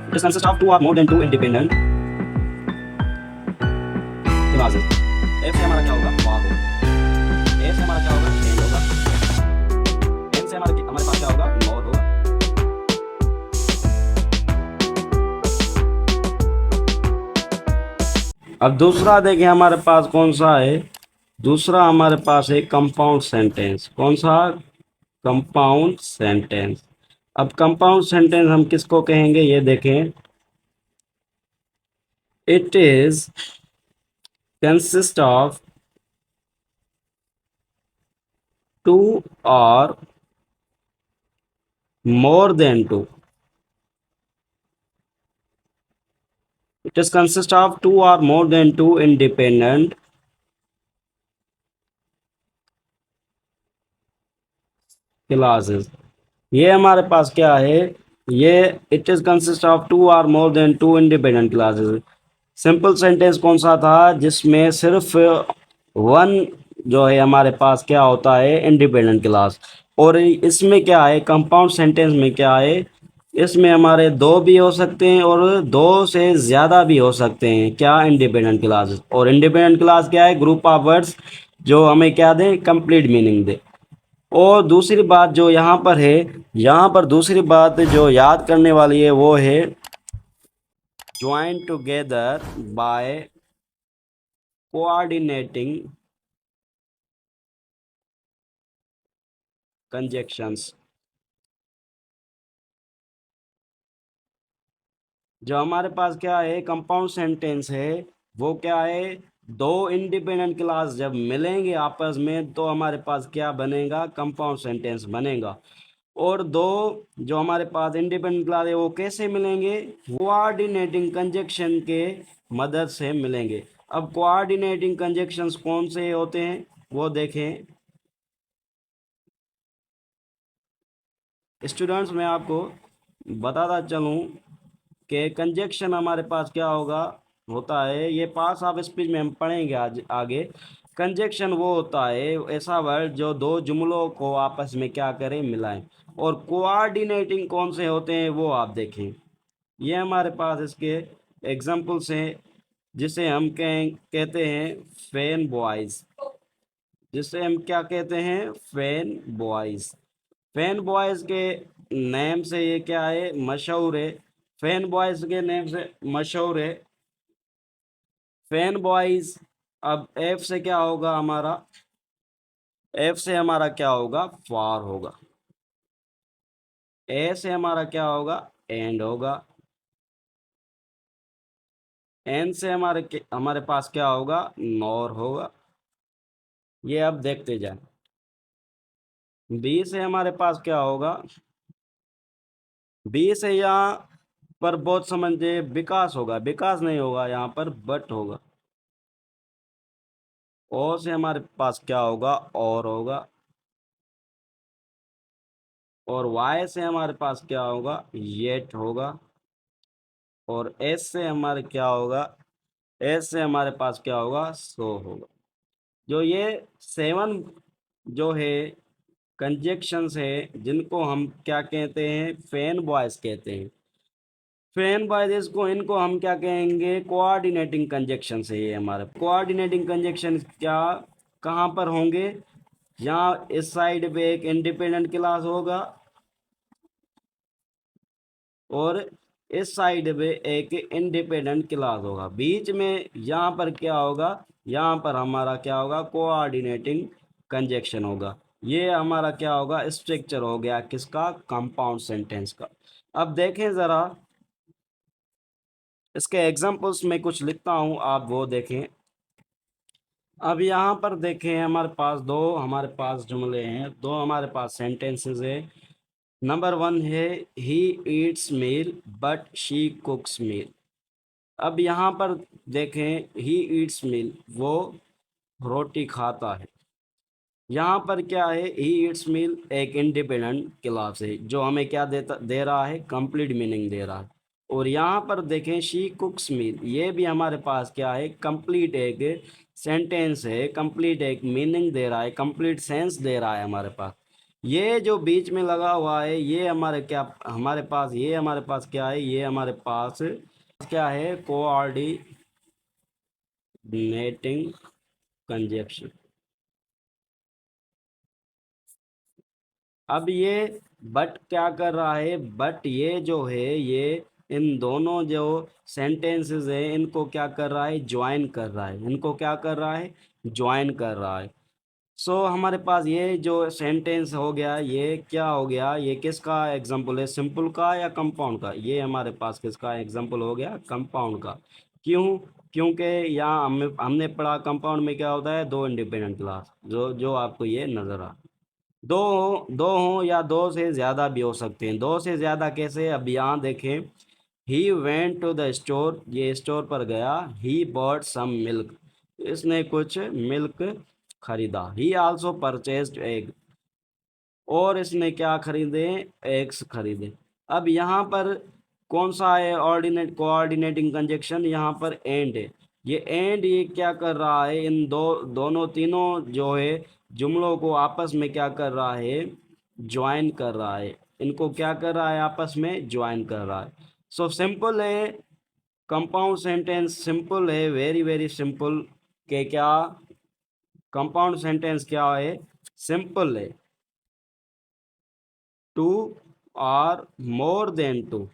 It consists of two or more than two independent clauses. F से हमारा क्या होगा? For होगा. A से हमारा क्या होगा? And होगा. N से हमारे पास क्या होगा? Nor होगा. अब दूसरा देखें हमारे पास कौन सा है। दूसरा हमारे पास है कंपाउंड सेंटेंस। कौन सा? Compound sentence. अब कंपाउंड सेंटेंस हम किसको कहेंगे ये देखें। It is consist of two और more than two. It is consist of two or more than two independent classes. ये हमारे पास क्या है? ये it is consist of two or more than two independent classes. Simple sentence कौन सा था जिसमें सिर्फ वन जो है हमारे पास क्या होता है? Independent class. और इसमें क्या है? कंपाउंड सेंटेंस में क्या है? इसमें हमारे दो भी हो सकते हैं और दो से ज़्यादा भी हो सकते हैं। क्या? Independent class. और इंडिपेंडेंट क्लास क्या है? ग्रुप ऑफ वर्ड्स जो हमें क्या दे? कंप्लीट मीनिंग दे। और दूसरी बात जो यहाँ पर है, यहाँ पर दूसरी बात जो याद करने वाली है वो है join together by coordinating conjunctions. जो हमारे पास क्या है? कंपाउंड सेंटेंस है वो क्या है? दो इंडिपेंडेंट क्लास जब मिलेंगे आपस में तो हमारे पास क्या बनेगा? कंपाउंड सेंटेंस बनेगा। और दो जो हमारे पास इंडिपेंडेंट क्लास है वो कैसे मिलेंगे? कोऑर्डिनेटिंग कंजक्शन के मदद से मिलेंगे। अब कोऑर्डिनेटिंग कंजक्शंस कौन से होते हैं वो देखें। स्टूडेंट्स मैं आपको बताता चलूँ कि कंजक्शन हमारे पास क्या होगा? होता है, ये पास ऑफ स्पीच में हम पढ़ेंगे आज आगे। कंजक्शन वो होता है ऐसा वर्ड जो दो जुमलों को आपस में क्या करें? मिलाएं। और कोऑर्डिनेटिंग कौन से होते हैं वो आप देखें। ये हमारे पास इसके एग्जाम्पल्स हैं जिसे हम कहते हैं फैन बॉयज। जिसे हम क्या कहते हैं? Fan boys. फैन बॉयज के नेम से ये क्या है? मशहूर है। फैन बॉयज के नेम से मशहूर है फैन बॉयज। अब एफ से क्या होगा हमारा? एफ से हमारा क्या होगा? फॉर होगा। ए से हमारा क्या होगा? एंड होगा। एन से हमारे पास क्या होगा? नॉर होगा। ये अब देखते जाए। बी से हमारे पास क्या होगा? बी से यहाँ पर बहुत समझे विकास होगा। विकास नहीं होगा यहाँ पर, बट होगा। ओ से हमारे पास क्या होगा? और होगा। और वाई से हमारे पास क्या होगा? येट होगा। और एस से हमारे क्या होगा? एस से हमारे पास क्या होगा? सो होगा। जो ये सेवन जो है कंजक्शंस है जिनको हम क्या कहते हैं? फैन बॉयज कहते हैं। फैन बॉयज को इनको हम क्या कहेंगे? कोऑर्डिनेटिंग कंजक्शन है। ये हमारे कोऑर्डिनेटिंग कंजक्शन क्या कहाँ पर होंगे? यहाँ इस साइड पे एक इंडिपेंडेंट क्लास होगा और इस साइड पे एक इंडिपेंडेंट क्लास होगा। बीच में यहाँ पर क्या होगा? यहाँ पर हमारा क्या होगा? कोऑर्डिनेटिंग कंजक्शन होगा। ये हमारा क्या होगा? स्ट्रक्चर हो गया किसका? कंपाउंड सेंटेंस का। अब देखें ज़रा इसके एग्जांपल्स में कुछ लिखता हूँ, आप वो देखें। अब यहाँ पर देखें हमारे पास जुमले हैं, दो हमारे पास सेंटेंसेस है। नंबर वन है he eats meal but she cooks meal. अब यहाँ पर देखें ही ईट्स मील, वो रोटी खाता है। यहाँ पर क्या है? ही ईट्स मील एक इंडिपेंडेंट क्लास है जो हमें क्या दे रहा है? कंप्लीट मीनिंग दे रहा है। और यहाँ पर देखें शी कुक्स मील, ये भी हमारे पास क्या है? कंप्लीट एक सेंटेंस है, कंप्लीट एक मीनिंग दे रहा है, कंप्लीट सेंस दे रहा है हमारे पास। ये जो बीच में लगा हुआ है ये हमारे पास क्या है, ये हमारे पास क्या है, कोऑर्डिनेटिंग कंजक्शन। अब ये बट क्या कर रहा है, बट ये जो है ये इन दोनों जो सेंटेंसेस है इनको क्या कर रहा है, ज्वाइन कर रहा है, इनको क्या कर रहा है, ज्वाइन कर रहा है। सो हमारे पास ये जो सेंटेंस हो गया ये क्या हो गया, ये किसका एग्जांपल है, सिंपल का या कंपाउंड का, ये हमारे पास किसका एग्जांपल हो गया, कंपाउंड का। क्यों, क्योंकि यहाँ हमने पढ़ा कंपाउंड में क्या होता है, दो इंडिपेंडेंट क्लास, जो जो आपको ये नजर आ, दो हों या दो से ज़्यादा भी हो सकते हैं। दो से ज़्यादा कैसे, अब यहाँ देखें, he went to the store, ये स्टोर पर गया, ही बॉट सम मिल्क, इसने कुछ मिल्क खरीदा, ही आल्सो परचेज्ड एग, और इसने क्या खरीदे, एग्स खरीदे। अब यहाँ पर कौन सा है कोऑर्डिनेटिंग कंजक्शन, यहाँ पर एंड है, ये क्या कर रहा है, इन दोनों तीनों जो है जुमलों को आपस में क्या कर रहा है, ज्वाइन कर रहा है, इनको क्या कर रहा है, आपस में ज्वाइन कर रहा है। सो सिंपल है, कंपाउंड सेंटेंस सिंपल है, वेरी वेरी सिंपल, के क्या, कंपाउंड सेंटेंस क्या है, सिंपल है, टू और मोर देन टू,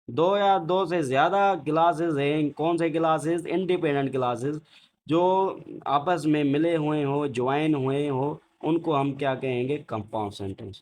दो या दो से ज्यादा क्लासेस हैं, कौन से क्लासेस, इंडिपेंडेंट क्लासेस, जो आपस में मिले हुए हो, ज्वाइन हुए हो, उनको हम क्या कहेंगे, कंपाउंड सेंटेंस।